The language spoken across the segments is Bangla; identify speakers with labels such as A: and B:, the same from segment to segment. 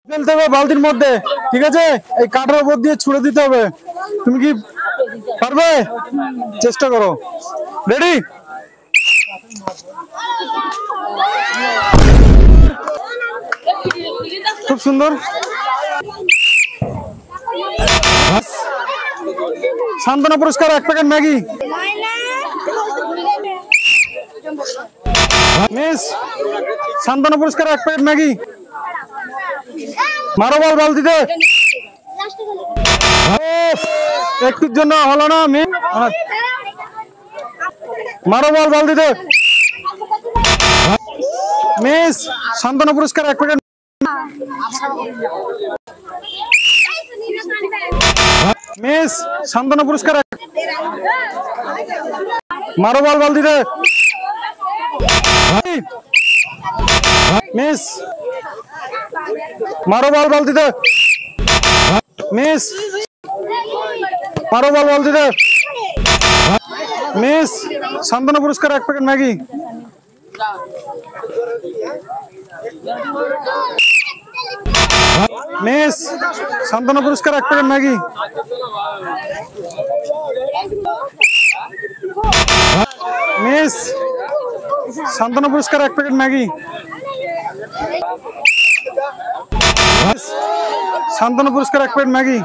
A: ফেলতে হবে বালতির মধ্যে, ঠিক আছে? এই কাঠের উপর দিয়ে ছুঁড়ে দিতে হবে। তুমি কি পারবে? চেষ্টা করো। রেডি? খুব সুন্দর। সান্ত্বনা পুরস্কার 1 প্যাকেট ম্যাগি। মিস, সান্ত্বনা পুরস্কার 1 প্যাকেট ম্যাগি। মারো বল বালতিতে। একটুর জন্য হলো না। মারো বল বালতিতে। মিস, সান্ত্বনা পুরস্কার 1 প্যাকেট। মিস, সান্ত্বনা পুরস্কার। মারো বল বালতিতে। মিস, মারো বল বালতিতে। মিস, মারো বল বালতিতে। মিস, সান্ত্বনা পুরস্কার 1 প্যাকেট ম্যাগি। মিস, সান্ত্বনা পুরস্কার 1 প্যাকেট ম্যাগি। মিস, সান্ত্বনা পুরস্কার 1 প্যাকেট ম্যাগি। সান্ত্বনা পুরস্কার 1 প্যাকেট ম্যাগি।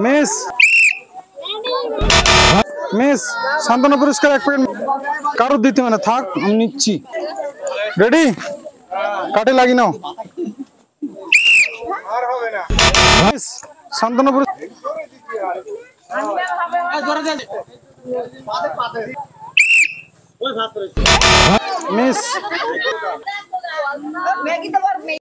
A: মিস, মিস, সান্ত্বনা পুরস্কার 1 প্যাকেট। কারোর দিতে মানে থাক, আমি নিচ্ছি। রেডি? কাটে লাগি নাও। মিস, সান্ত্বনা পুরস্কার। মিস।